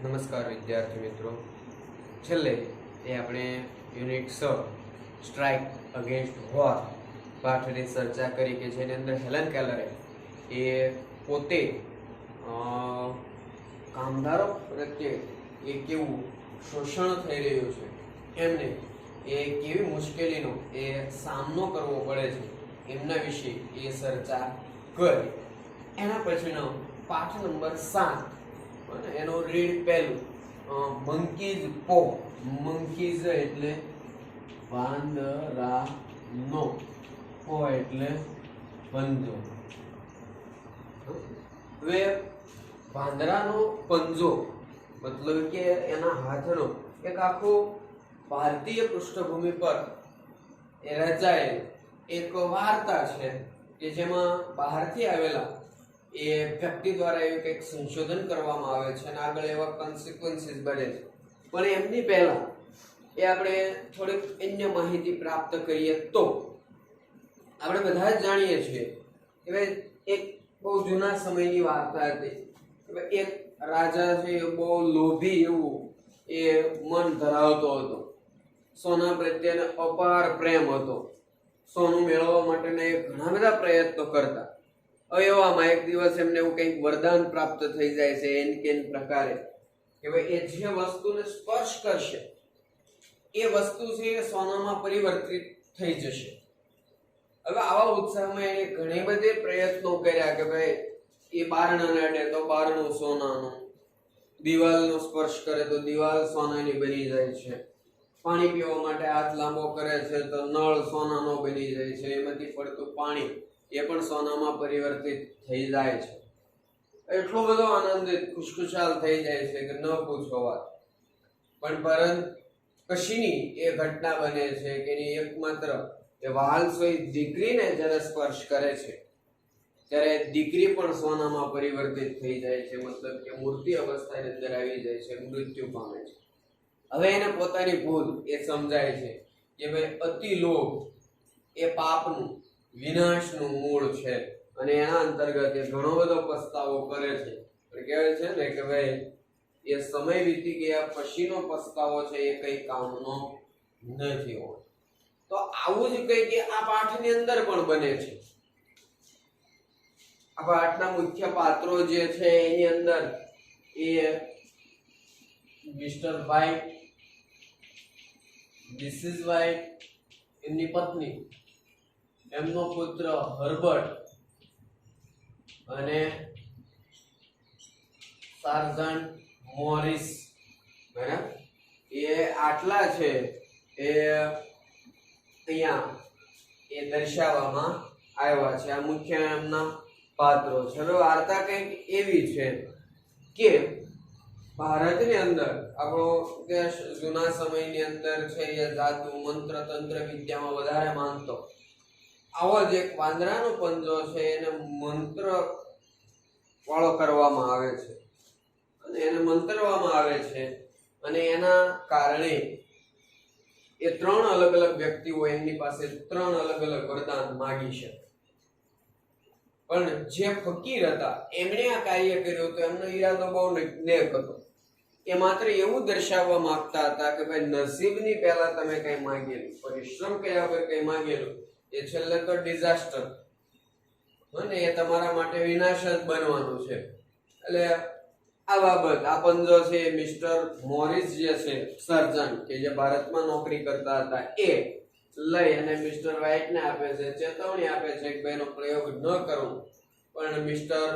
નમસ્કાર વિદ્યાર્થી મિત્રો, છેલ્લે એ આપણે યુનિટ 6 સ્ટ્રાઇક અગેન્સ્ટ વોર પાઠની ચર્ચા કરી કે જેની અંદર હેલન કેલરે એ પોતે કામદારો પ્રત્યે એ કેવું શોષણ થઈ રહ્યું છે, એમને એ કેવી મુશ્કેલીનો એ સામનો કરવો પડે છે એમના વિશે એ ચર્ચા કરી. એના પછીનો પાઠ નંબર 7 અને એનો રીડ પહેલું મંકીઝ પો. મંકીઝ એટલે વાંદરાનો, પો એટલે પંજો. હવે વાંદરાનો પંજો મતલબ કે એના હાથનો એક આખો ભારતીય પૃષ્ઠભૂમિ પર એ રચાયેલ એક વાર્તા છે કે જેમાં બહારથી આવેલા એ વ્યક્તિ દ્વારા એવું કંઈક સંશોધન કરવામાં આવે છે અને આગળ એવા કોન્સિક્વન્સીસ બને છે. પણ એમની પહેલા એ આપણે થોડીક અન્ય માહિતી પ્રાપ્ત કરીએ તો આપણે બધા જ જાણીએ છીએ કે ભાઈ એક બહુ જૂના સમયની વાર્તા હતી કે ભાઈ એક રાજા છે એ બહુ લોભી એવું એ મન ધરાવતો હતો. સોના પ્રત્યેનો અપાર પ્રેમ હતો. સોનું મેળવવા માટેના એ ઘણા બધા પ્રયત્નો કરતા. એવામાં એક દિવસ એમને એવું કંઈક વરદાન પ્રાપ્ત થઈ જાય છે એન કેન પ્રકારે કે ભાઈ એ જે વસ્તુને સ્પર્શ કરશે એ વસ્તુ છે એ સોનામાં પરિવર્તિત થઈ જશે. હવે આવા ઉત્સાહમાં એને ઘણી બધી પ્રયત્નો કર્યા કે ભાઈ એ બારણાને અડે તો બારણું સોનાનું, દિવાલનો સ્પર્શ કરે તો દિવાલ સોનાની બની જાય છે, પાણી પીવા માટે હાથ લાંબો કરે છે તો નળ સોનાનો બની જાય છે, એમાંથી પડતું પાણી એ પણ સોનામાં પરિવર્તિત થઈ જાય છે. એટલો બધો આનંદિત ખુશખુશાલ થઈ જાય છે કે ન પૂછો વાત. પણ પછીની એ ઘટના બને છે કે એની એકમાત્ર એ વહાલસોઈ દીકરીને જ્યારે સ્પર્શ કરે છે ત્યારે દીકરી પણ સોનામાં પરિવર્તિત થઈ જાય છે, મતલબ કે મૂર્તિ અવસ્થાની અંદર આવી જાય છે, મૃત્યુ પામે છે. હવે એને પોતાની ભૂલ એ સમજાય છે કે ભાઈ અતિ લોભ એ પાપનું વિનાશનું મૂળ છે અને એના અંતર્ગત એ ઘણો બધો પસ્તાવો કરે છે. પણ કહેવાય છે ને કે ભાઈ એ સમય વીતી ગયા પછીનો પસ્તાવો છે એ કઈ કામનો નથી હોતો. તો આવું જ કંઈક આ પાઠની અંદર પણ બને છે. આ પાઠના મુખ્ય પાત્રો જે છે એની અંદર એ મિસ્ટર વ્હાઇટ, મિસિસ વ્હાઇટ, એમની પત્ની, એમનો પુત્ર હર્બર્ટ અને સાર્જન્ટ મોરિસ. બરાબર, એ આટલા છે એ અહીંયા એ દર્શાવવામાં આવ્યા છે. આ મુખ્ય એમના પાત્રો છે. હવે વાર્તા કંઈક એવી છે કે ભારતની અંદર આપણો દેશ જૂના સમયની અંદર છે એ જાદુ મંત્ર તંત્ર વિદ્યામાં વધારે માનતો. આવો જ એક વાંદરાનો પંજો છે એને મંત્ર વાળો કરવામાં આવે છે અને એને મંત્રવામાં આવે છે અને એના કારણે એ 3 અલગ અલગ વ્યક્તિઓ એમની પાસે 3 અલગ અલગ વરદાન માગી છે. પણ જે ફકીર હતા એમણે આ કાર્ય કર્યું તો એમનો ઈરાદો બહુ નેક હતો. એ માત્ર એવું દર્શાવવા માંગતા હતા કે ભાઈ નસીબની પહેલા તમે કઈ માંગેલું, પરિશ્રમ કર્યા વગર કઈ માંગેલું એ છેલ્લે તો ડિઝાસ્ટર અને એ તમારા માટે વિનાશ જ બનવાનું છે. એટલે આ બાબત આ પંજો છે મિસ્ટર મોરિસ જે છે સર્જન કે જે ભારતમાં નોકરી કરતા હતા એ લઈ અને મિસ્ટર વ્હાઇટને આપે છે, ચેતવણી આપે છે કે ભાઈનો પ્રયોગ ન કરવો. પણ મિસ્ટર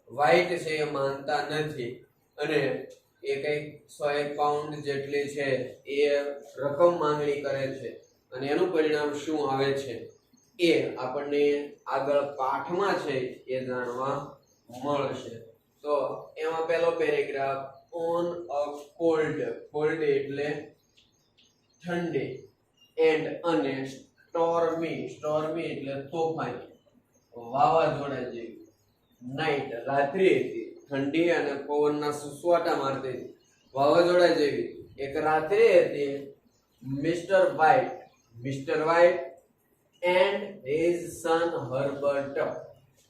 વ્હાઇટ છે એ માનતા નથી અને એ કંઈક 100 પાઉન્ડ જેટલી છે એ રકમ માંગણી કરે છે અને એનું પરિણામ શું આવે છે એ આપણને આગળ પાઠમાં છે એ જાણવા મળશે. તો એમાં પહેલો paragraph on a cold, cold એટલે ઠંડી, એન્ડ અને સ્ટોર્મી, સ્ટોર્મી એટલે તોફાની, વાવાઝોડા જેવી, નાઈટ રાત્રિ હતી, ઠંડી અને પવનના સુસવાટા મારતી વાવાઝોડા જેવી એક રાત્રિ હતી. Mister White and his son Herbert,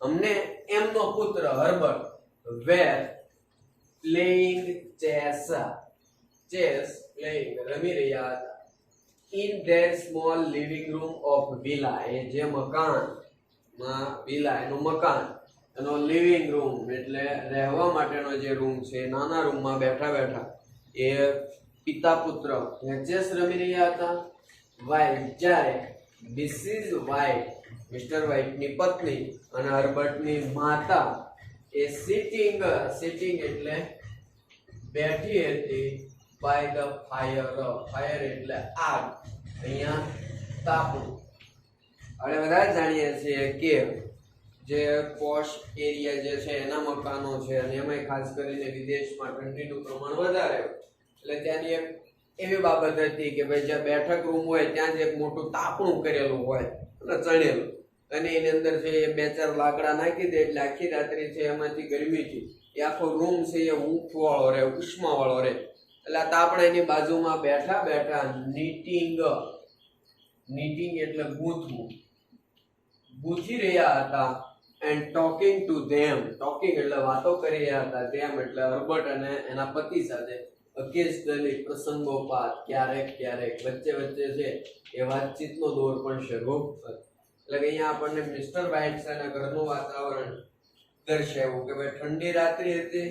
અમને એમનો પુત્ર Herbert were playing chess, chess playing રમી રહ્યા હતા. In their small living room of villa, એ જે મકાનમાં વિલા એનું મકાન એનો લિવિંગ રૂમ એટલે રહેવા માટેનો જે રૂમ છે, નાના રૂમમાં બેઠા બેઠા એ પિતા પુત્ર ચેસ રમી રહ્યા હતા. વાઇલ, જ્યારે મિસિસ વ્હાઇટ, મિસ્ટર વ્હાઇટની પત્ની અને હર્બર્ટની માતા એ સિટિંગ, સિટિંગ એટલે બેઠી હતી, બાય ધ ફાયર, ફાયર એટલે આગ, અહીંયા તાપણું. આપણે બધા જાણીએ છીએ કે જે પોશ એરિયા જે છે એના મકાનો છે, અને એમાં ખાસ કરીને વિદેશમાં ઠંડીનું પ્રમાણ વધારે હોય એટલે ત્યાંની એક એવી બાબત હતી કે ભાઈ જ્યાં બેઠક રૂમ હોય ત્યાં જ એક મોટું તાપણું કરેલું હોય અને ચણેલું, અને એની અંદર છે એ 2-4 લાકડા નાખી દે એટલે આખી રાત્રિ છે એમાંથી ગરમીથી એ આખો રૂમ છે એ હૂંફ વાળો રહે, ઉષ્મા વાળો રહે. એટલે આ તાપણાની બાજુમાં બેઠા બેઠા નીટિંગ, નીટિંગ એટલે ગૂંથવું, ગૂંથી રહ્યા હતા. And talking to them, talking એટલે વાતો કરી રહ્યા હતા, ધેમ એટલે હર્બર્ટ અને એના પતિ સાથે. ઓકેઝનલી પ્રસંગોપાત, ક્યારેક ક્યારેક વચ્ચે વચ્ચે છે એ વાતચીતનો દોર પણ શરૂ થયો. એટલે કે અહીંયા આપણને મિસ્ટર વ્હાઇટ એના ઘરનું વાતાવરણ દર્શાવ્યું કે ભાઈ ઠંડી રાત્રિ હતી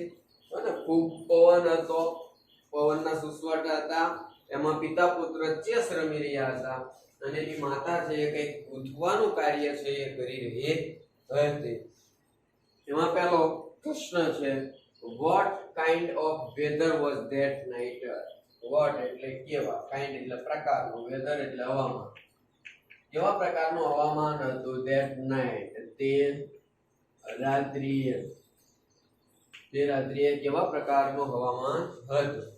અને ખૂબ પવન હતો, પવનના સુસવાટા હતા, એમાં પિતા પુત્ર ચેસ રમી રહ્યા હતા અને એની માતા છે એ કંઈક ગૂંથવાનું કાર્ય છે એ કરી રહી હતી. એમાં પહેલો પ્રશ્ન છે, what kind of weather was that night? what એટલે કેવા, kind એટલે પ્રકારનું, weather એટલે હવામાન, કેવા પ્રકારનું હવામાન હતું that night, તે રાત્રિએ, તે રાત્રિએ કેવા પ્રકારનું હવામાન હતું?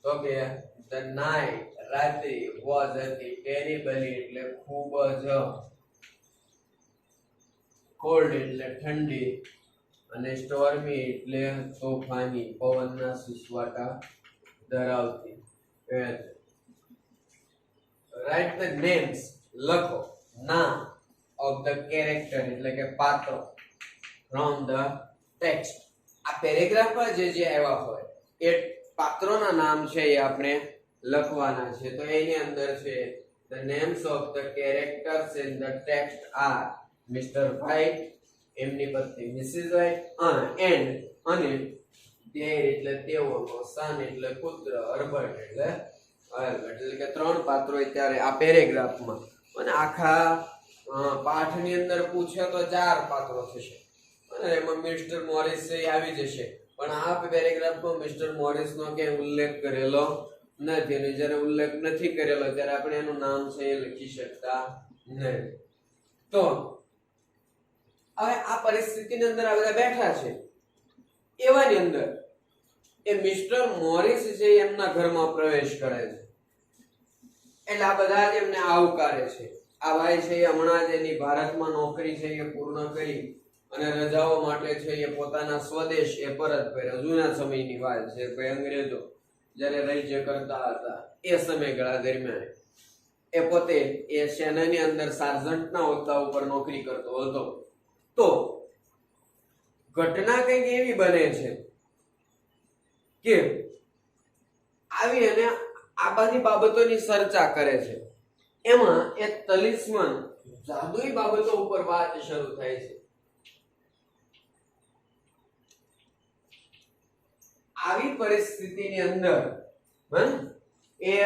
તો કે the night, રાત્રિ, was હતી terribly એટલે ખૂબ જ, cold એટલે ઠંડી, અને સ્ટોર્મી એટલે તોફાની, પવનના સુસવાટા ધરાવતી. રાઇટ ધ નેમ્સ, લખો નામ, ઓફ ધ કેરેક્ટર એટલે કે પાત્ર, ફ્રોમ ધ ટેક્સ્ટ. આ પેરેગ્રાફમાં જે જે આવ્યા હોય એ પાત્રોના નામ છે એ આપણે લખવાના છે. તો એની અંદર છે the names of the characters in the text are Mr. White, એમની પત્ની મિસિસ વ્હાઇટ, એન્ડ અને દેર એટલે તેઓનો, સન એટલે પુત્ર, હર્બર્ટ એટલે હર્બર્ટ. એટલે કે 3 પાત્રો અત્યારે આ પેરેગ્રાફમાં, અને આખા પાઠની અંદર પૂછે તો 4 પાત્રો થશે અને એમાં મિસ્ટર મોરિસ છે આવી જશે, પણ આ પેરેગ્રાફમાં મિસ્ટર મોરિસનો ક્યાંય ઉલ્લેખ કરેલો નથી, અને જ્યારે ઉલ્લેખ નથી કરેલો ત્યારે આપણે એનું નામ છે એ લખી શકતા નહીં. તો હવે આ પરિસ્થિતિની અંદર આ બધા બેઠા છે, એવાની અંદર એ મિસ્ટર મોરિસ છે એમના ઘરમાં પ્રવેશ કરે છે. એટલે આ બધા જ એમને આવકારે છે. આ ભાઈ છે એ હમણાં જ એની ભારતમાં નોકરી છે એ પૂર્ણ કરી અને રજાઓ માટે છે એ પોતાના સ્વદેશ એ પરત ફર્યા. જૂના સમયની વાત છે, ભાઈ અંગ્રેજો જ્યારે રાજ્ય કરતા હતા એ સમયગાળા દરમિયાન એ પોતે એ સેનાની અંદર સાર્જન્ટના હોદ્દા ઉપર નોકરી કરતો હતો. તો ઘટના કંઈક એવી બને છે કે આવી અને આ બધી બાબતોની ચર્ચા કરે છે. એમાં એક તલિસ્મન, જાદુઈ બાબતો ઉપર વાત શરૂ થાય છે. આવી પરિસ્થિતિની અંદર એ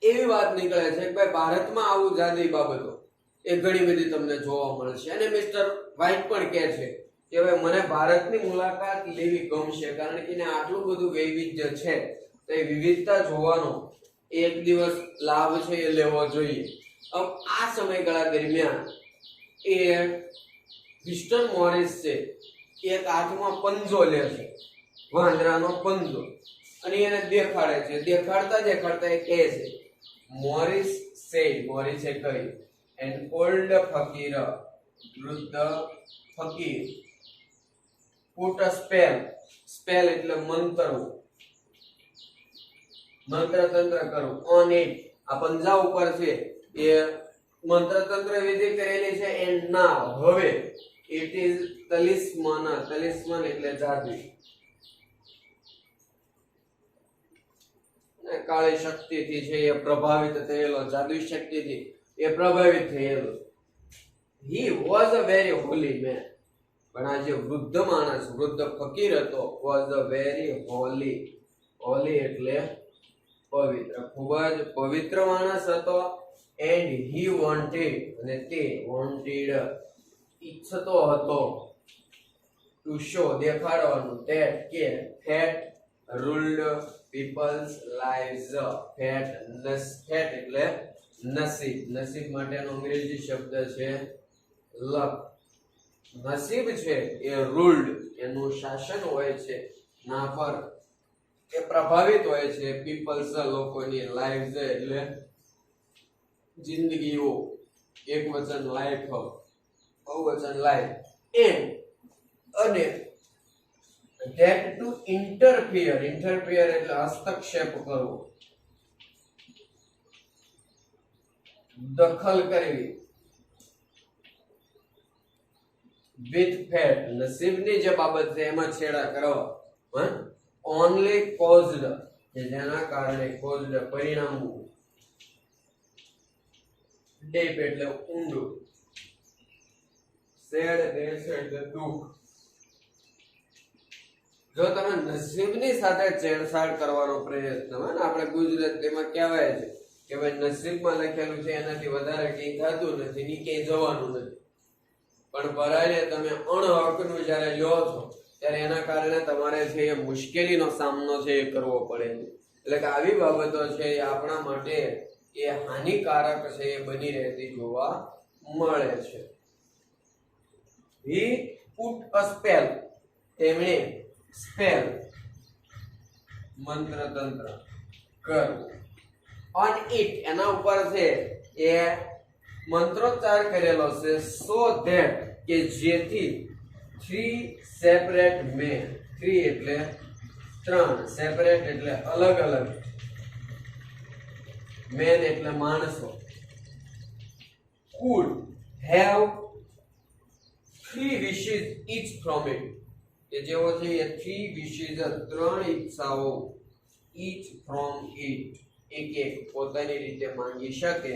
એવી વાત નીકળે છે કે ભાઈ ભારતમાં આવું જાદુઈ બાબતો એ ઘણી બધી તમને જોવા મળશે. અને મિસ્ટર વ્હાઇટ પણ કહે છે કે ભાઈ મને ભારતની મુલાકાત લેવી ગમશે, કારણ કે આટલું બધું વૈવિધ્ય છે, તો એ વિવિધતા જોવાનો એક દિવસ લાભ છે એ લેવો જોઈએ. આ સમયગાળા દરમિયાન એ મિસ્ટર મોરિસ છે એક હાથમાં પંજો લે છે, વાંદરાનો પંજો, અને એને દેખાડે છે. દેખાડતા દેખાડતા એ કહે છે, મોરિસ સેડ, મોરિસે કહ્યું, an old fakir, વૃદ્ધ ફકીર, put a spell, spell એટલે મંતરવું, મંત્ર તંત્ર કરવું, on it, આ પંજા ઉપર છે એ મંત્ર તંત્ર વિધિ કરેલી છે. and now, હવે, it is talisman, talisman એટલે જાદુ, અને કાળી શક્તિથી છે એ પ્રભાવિત થયેલો, જાદુઈ શક્તિથી એ પ્રભાવિત થયેલો. He was a very holy man. પણ આ જે વૃદ્ધ માણસ, વૃદ્ધ ફકીર હતો, was a very holy. Holi એટલે પવિત્ર, ખૂબ જ પવિત્ર માણસ હતો. and he wanted, અને તે wanted ઈચ્છતો હતો, to show દેખાડવાનું, that કે fat ruled people's lives. fat એટલે નસીબ, નસીબ માટેનો અંગ્રેજી શબ્દ છે લક. નસીબ છે એ રૂલ્ડ, એનું શાસન હોય છે ના પર, એ પ્રભાવિત હોય છે પીપલ્સ લોકોની લાઈવ્સ એટલે જિંદગીઓ, એક વચન લાઈફ, બહુવચન લાઈફ. અને that to interfere એટલે હસ્તક્ષેપ કરવો, દખલ કરવી. with fate નસીબની જે બાબત છે એમાં છેડા કરવા. only caused કે જેના કારણે, caused પરિણામવું, deep એટલે ઊંડું, sad એટલે દુઃખ. જો તમે નસીબની સાથે છેડછાડ કરવાનો પ્રયત્ન, આપણે ગુજરાતીમાં કહેવાય છે કે ભાઈ નસીબમાં લખેલું છે એનાથી વધારે કંઈ થતું નથી, ની ક્યાંય જવાનું નથી. પણ પરાયને તમે અણહકનું જ્યારે લ્યો છો ત્યારે એના કારણે તમારે છે એ મુશ્કેલીનો સામનો છે એ કરવો પડે છે. એટલે કે આવી બાબતો છે એ આપણા માટે એ હાનિકારક છે એ બની રહેતી જોવા મળે છે. he put a spell, તેમણે સ્પેલ મંત્ર તંત્ર કરવું, on it એના ઉપર છે એ મંત્રોચ્ચાર કરેલો છે, so that કે જેથી 3 separate men, 3 એટલે 3, separate એટલે અલગ અલગ, men એટલે માણસો, could have 3 wishes each from it, કે જેવો છે એ 3 wishes, 3 ઈચ્છાઓ, each from it એક એક પોતાની રીતે માંગી શકે.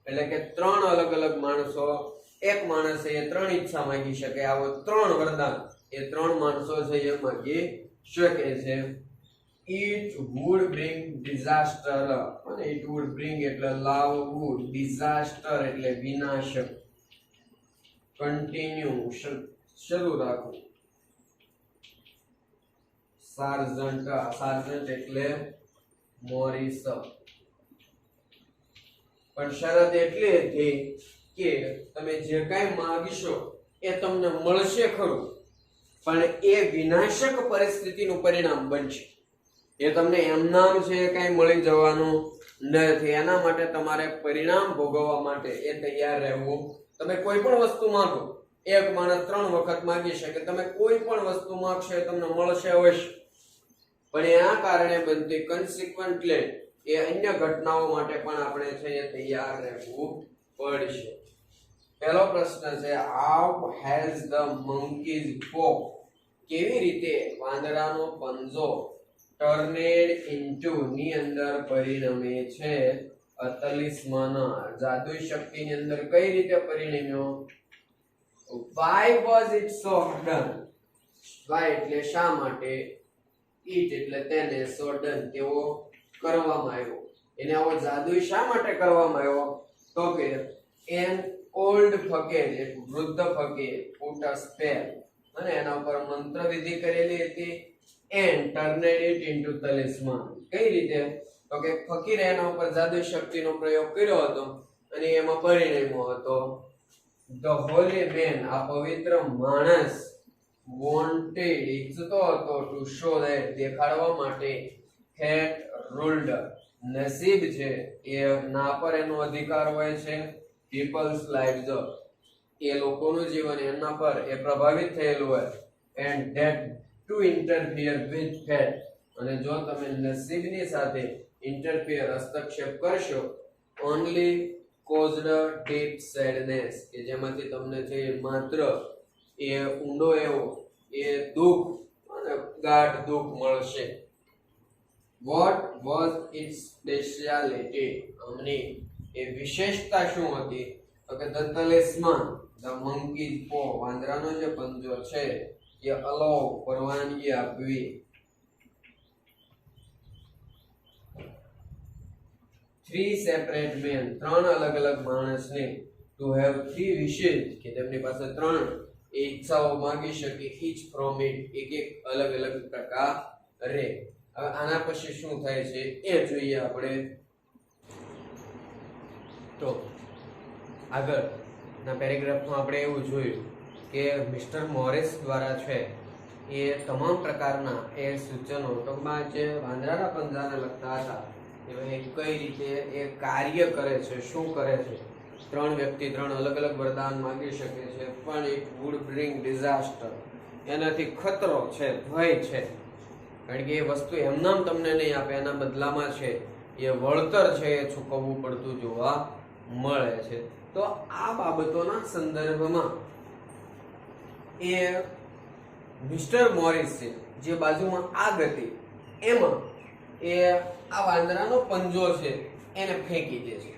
એટલે કે 3 અલગ અલગ માણસો, એક માણસે એ 3 ઈચ્છા માંગી શકે. આવો 3 વરદાન એ 3 માણસો છે એ માંગી શકે છે. it would bring disaster, અને it would bring એટલે લાવવું, disaster એટલે વિનાશ, continue શરૂ રાખવું. સાર્જન્ટ એટલે મોરિસ. પણ શરત એટલી હતી કે તમે જે કાંઈ માંગશો એ તમને મળશે ખરું, પણ એ વિનાશક પરિસ્થિતિનું પરિણામ બનશે. એ તમને એમનામ છે કાંઈ મળી જવાનું નથી. એના માટે તમારે પરિણામ ભોગવવા માટે એ તૈયાર રહેવું. તમે કોઈ પણ વસ્તુ માંગો, એક માણસ 3 વખત માંગી શકે, તમે કોઈ પણ વસ્તુ માંગશો એ તમને મળશે અવશ્ય, પણ એના કારણે બનતી કન્સિક્વન્ટલી એ અન્ય ઘટનાઓ માટે પણ આપણે છે એ તૈયાર રહેવું પડશે. પહેલો પ્રશ્ન છે, how has the monkey's paw, કેવી રીતે વાંદરાનો પંજો turned into ની અંદર પરિણમે છે, a talisman જાદુઈ શક્તિની અંદર કઈ રીતે પરિણમ્યો. why was it so done, why એટલે શા માટે, it એટલે તેને, so done તેવો કરવામાં આવ્યો. એને આવો જાદુઈ શા માટે કરવામાં આવ્યો, તો કે an old ફકીર, એક વૃદ્ધ ફકીર, put a spell, અને એના ઉપર મંત્ર વિધિ કરેલી હતી, and turned it into talisman. કઈ રીતે, તો કે ફકીરે એના ઉપર જાદુઈ શક્તિનો પ્રયોગ કર્યો હતો અને એમાં પરિણમ્યો હતો. the holy man, આ પવિત્ર માણસ, wanted ઈચ્છતો હતો, to show that દેખાડવા માટે, had ruled નસીબ છે એ ના પર એનો અધિકાર હોય છે, people's lives એ લોકોનું જીવન એના પર એ પ્રભાવિત થયેલું હોય, and that to interfere with fate, અને જો તમે નસીબની સાથે interfere હસ્તક્ષેપ કરશો, only caused deep sadness, કે જેમાંથી તમને છે માત્ર એ ઊંડો એવો એ દુઃખ અને ગાઢ દુઃખ મળશે. વોટ વોઝ ઇટ્સ સ્પેશિયાલિટી, આમની એ વિશેષતા શું હતી? તો કે ધ તલિસ્માન, ધ મંકીઝ પો, વાંદરાનો જે પંજો છે એ અલાઉ, પરવાનગી આપવી. 3 separate men, 3 અલગ અલગ માણસને ટુ હેવ 3 wishes, કે તેમની પાસે 3 ઈચ્છાઓ માંગી શકે, each from it, એક એક અલગ અલગ પ્રકારે. હવે આના પછી શું થાય છે એ જોઈએ આપણે. તો આગળના પેરેગ્રાફમાં આપણે એવું જોયું કે મિસ્ટર મોરિસ દ્વારા છે એ તમામ પ્રકારના એ સૂચનો ટૂંકમાં જે વાંદરાના પંજાને લગતા હતા એ કઈ રીતે એ કાર્ય કરે છે, શું કરે છે. 3 વ્યક્તિ 3 અલગ અલગ વરદાન માંગી શકે છે, પણ ઇટ વુડ બ્રિંગ ડિઝાસ્ટર, એનાથી ખતરો છે, ભય છે. કારણ કે એ વસ્તુ એમનામ તમને નહીં આપે, એના બદલામાં છે એ વળતર છે એ ચૂકવવું પડતું જોવા મળે છે. તો આ બાબતોના સંદર્ભમાં એ મિસ્ટર મોરિસ છે જે બાજુમાં આગ હતી એમાં એ આ વાંદરાનો પંજો છે એને ફેંકી દે છે.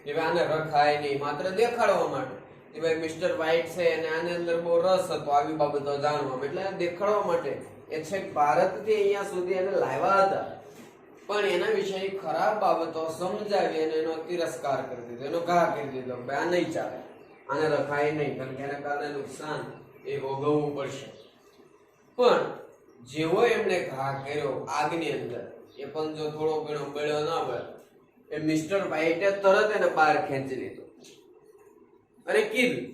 કે આને રખાય નહીં, માત્ર દેખાડવા માટે કે ભાઈ મિસ્ટર વ્હાઇટ છે અને આની અંદર બહુ રસ હતો આવી બાબતો જાણવામાં, એટલે દેખાડવા માટે એ છેક ભારતથી અહીંયા સુધી એને લાવ્યા હતા, પણ એના વિશેની ખરાબ બાબતો સમજાવી અને એનો તિરસ્કાર કરી દીધો, એનો ઘા કરી દીધો. આ નહીં ચાલે, આને રખાય નહીં, કારણ કે એના કારણે નુકસાન એ ભોગવવું પડશે. પણ જેવો એમને ઘા કર્યો આગની અંદર, એ પંજો થોડો ઘણો બળ્યો ના બળ્યો, એ મિસ્ટર વ્હાઇટે તરત એને બહાર ખેંચી લીધો અને કીધું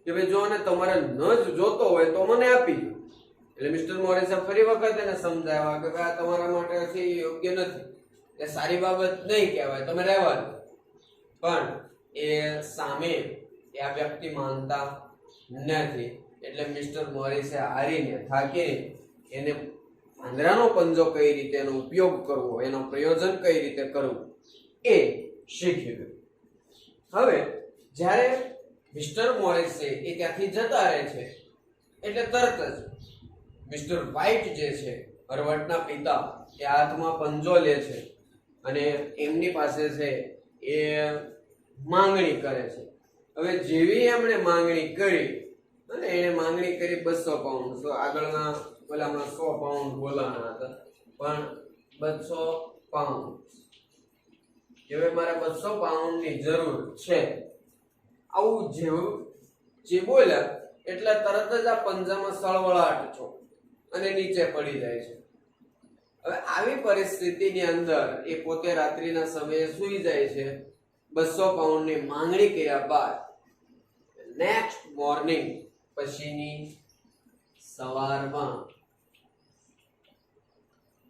કે ભાઈ જો ને તમારે ન જ જોતો હોય તો મને આપી દો. એટલે મિસ્ટર મોરિસે ફરી વખત એને સમજાવ્યા કે આ તમારા માટે યોગ્ય નથી, એ સારી બાબત નહીં કહેવાય, તમે રહેવા દો. પણ એ સામે એ આ વ્યક્તિ માનતા નથી. એટલે મિસ્ટર મોરિસે હારીને થાકીને એને વાંદરાનો પંજો કઈ રીતે એનો ઉપયોગ કરવો, એનો પ્રયોજન કઈ રીતે કરવું એ શીખ્યું. હવે જ્યારે મિસ્ટર મોરિસ છે એ ત્યાંથી જતા રહે છે એટલે તરત જ મિસ્ટર વ્હાઇટ જે છે હર્બર્ટના પિતા એ હાથમાં પંજો લે છે અને એમની પાસે છે એ માંગણી કરે છે. હવે જેવી એમણે માંગણી કરી અને એને માંગણી કરી 200 પાઉન્ડ, આગળના ઓલામાં 100 પાઉન્ડ બોલાના હતા, પણ 200 પાઉન્ડ, હવે મારે 200 પાઉન્ડની જરૂર છે. આવું જેવું જે બોલ્યા એટલે તરત જ આ પંજામાં સળવળાટ છો અને નીચે પડી જાય છે. હવે આવી પરિસ્થિતિની અંદર એ પોતે રાત્રિના સમયે સૂઈ જાય છે 200 પાઉન્ડની માંગણી કર્યા બાદ. નેક્સ્ટ મોર્નિંગ પછીની સવારમાં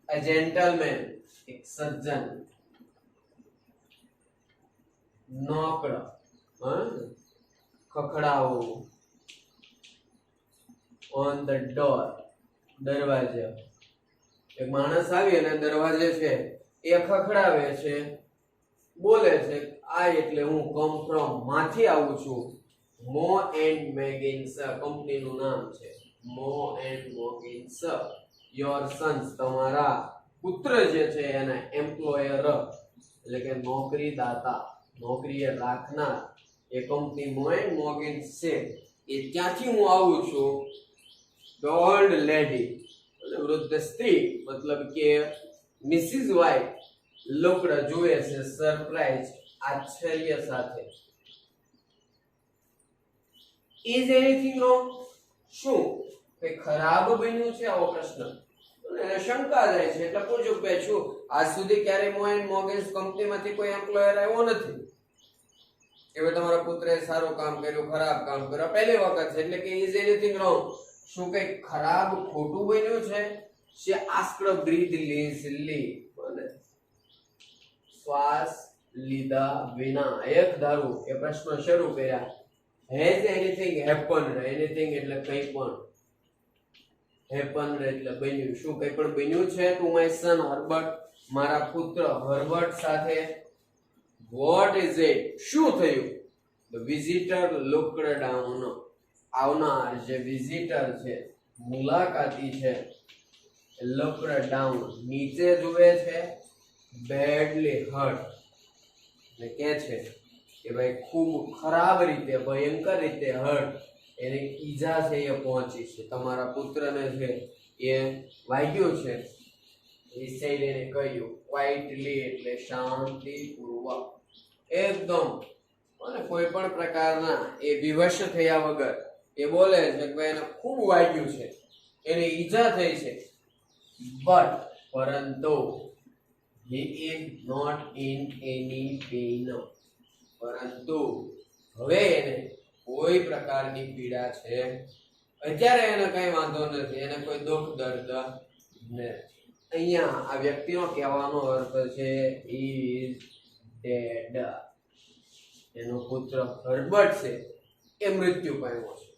a gentleman, એક સજ્જન, નોકડ, ખખડાવો on the door, દરવાજે. એક માણસ આવી અને દરવાજે છે એ ખખડાવે છે, બોલે છે આ એટલે હું કમ ફ્રોમ, માંથી આવું છું. મો એન્ડ મેગિન્સ કંપનીનું નામ છે, મો એન્ડ મોગિન્સ. યોર સન્સ, તમારા પુત્ર જે છે એના એમ્પ્લોયર એટલે કે નોકરીદાતા, નોકરીએ રાખનાર એ કંપની મો એન્ડ મોગિન્સ છે એ ત્યાંથી હું આવું છું. The old lady, વૃદ્ધ સ્ત્રી, મતલબ કે મિસિસ વ્હાઇટ લોકડા જુએ છે સરપ્રાઈઝ, આશ્ચર્ય સાથે. Is anything wrong? શું કઈ ખરાબ બન્યું છે? આવો પ્રશ્ન એને શંકા જાય છે એટલે પૂછ્યું કે શું આજ સુધી ક્યારે મો એન્ડ મોગિન્સ કંપનીમાંથી કોઈ એમ્પ્લોયર આવ્યો નથી કે ભાઈ તમારા પુત્રે સારું કામ કર્યું, ખરાબ કામ કર્યું, પહેલી વખત છે. એટલે કે ઇઝ એનીથિંગ રોંગ, શું કઈ ખરાબ ખોટું બન્યું છે? she asked breathlessly, શ્વાસ લીધા વિના એક ધારું એ પ્રશ્ન શરૂ કર્યા. has anything happened? anything એટલે કંઈ પણ, happened એટલે બન્યું, શું કંઈ પણ બન્યું છે to my son Herbert, મારા પુત્ર હર્બર્ટ સાથે. what is it? શું થયું? the visitor looked down, આવનાર જે વિઝિટર છે, મુલાકાતી છે, looked down, નીચે જુએ છે, badly hurt, એટલે કે છે કે ભાઈ ખૂબ ખરાબ રીતે, ભયંકર રીતે હર્ટ, એને ઈજા છે એ પહોંચી છે, તમારા પુત્રને છે એ વાગ્યું છે. એ said, એને કહ્યું, ક્વાઇટલી એટલે શાંતિપૂર્વક, એકદમ, અને કોઈ પણ પ્રકારના એ વિવશ થયા વગર એ બોલે છે કે ભાઈ એને ખૂબ વાગ્યું છે, એને ઈજા થઈ છે, બટ પરંતુ he is not in any pain, પરંતુ હવે એને કોઈ પ્રકારની પીડા છે, અત્યારે એને કઈ વાંધો નથી, એને કોઈ દુઃખ દર્દ નથી. અહીંયા આ વ્યક્તિનો કહેવાનો અર્થ છે is dead, એનો પુત્ર હર્બર્ટ છે એ મૃત્યુ પામ્યો છે.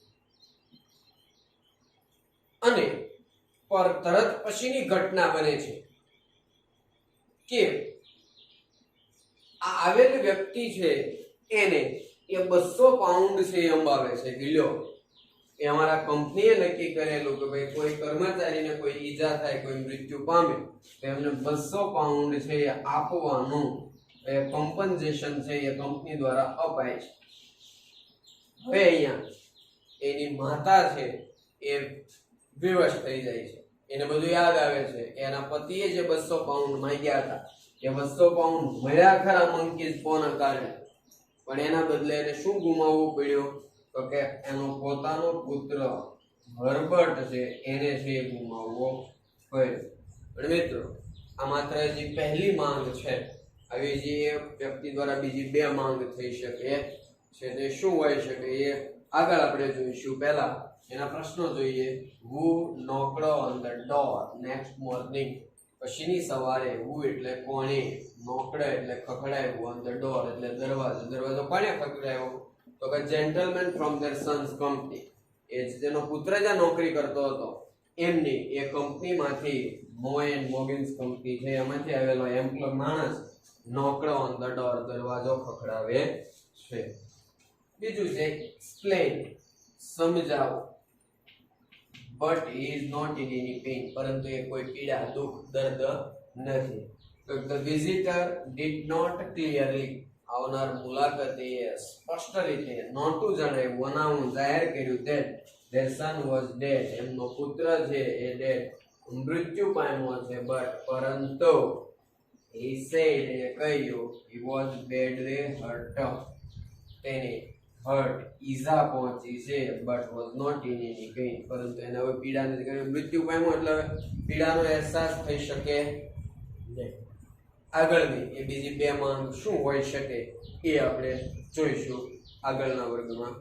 અને પર તરત પછીની ઘટના બને છે કે આ આવેલ વ્યક્તિ છે એને એ 200 પાઉન્ડ છે એ અંબાવે છે કે લ્યો, એ અમારા કંપનીએ નક્કી કરેલું કે ભાઈ કોઈ કર્મચારીને કોઈ ઈજા થાય, કોઈ મૃત્યુ પામે તો એમને 200 પાઉન્ડ છે એ આપવાનું એ કોમ્પન્સેશન છે એ કંપની દ્વારા અપાય છે. હવે અહીંયા એની માતા છે એ બેવશ થઈ જાય છે, એને બધું યાદ આવે છે કે એના પતિએ જે 200 પાઉન્ડ માંગ્યા હતા એ 200 પાઉન્ડ મળ્યા ખરા મંકીઝ પોના કારણે, પણ એના બદલે એને શું ગુમાવવું પડ્યું તો કે એનો પોતાનો પુત્ર હર્બર્ટ છે એને છે ગુમાવવો પડ્યો. પણ મિત્રો, આ માત્ર જે પહેલી માંગ છે, આવી જે વ્યક્તિ દ્વારા બીજી 2 માંગ થઈ શકે છે તે શું હોઈ શકે એ આગળ આપણે જોઈશું. પહેલા એના પ્રશ્નો જોઈએ. who knocked on the door next morning, પછીની સવારે who એટલે કોણે, knocked એટલે ખખડાવ્યું, on the door એટલે દરવાજો, દરવાજો કોણે ખખડાવ્યો તો કે gentleman from their sons company, એ જેનો પુત્ર જ્યાં નોકરી કરતો હતો એમની એ કંપનીમાંથી, મોય એન્ડ મોગિન્સ કંપની છે એમાંથી આવેલો એમ્પ્લોય માણસ knocked on the door, દરવાજો ખખડાવે છે. બીજું છે explain, સમજાવો, but he is not in any pain, પરંતુ એ કોઈ પીડા, દુઃખ, દર્દ નથી. તો the visitor did not clearly, આવનાર મુલાકાતીએ સ્પષ્ટ રીતે નહોતું જણાવ્યું, અનાઉન્સ જાહેર કર્યું that their son was dead, એમનો પુત્ર છે એ dead, મૃત્યુ પામ્યો છે, but પરંતુ he said, એ કહ્યું, he was badly hurt, તેને હર્ટ, ઈજા પહોંચી છે, but was not in any pain, પરંતુ એને હવે પીડા નથી, કારણ મૃત્યુ પામ્યો એટલે પીડાનો અહેસાસ થઈ શકે નહીં. આગળની એ બીજી 2 માંગ શું હોઈ શકે એ આપણે જોઈશું આગળના વર્ગમાં.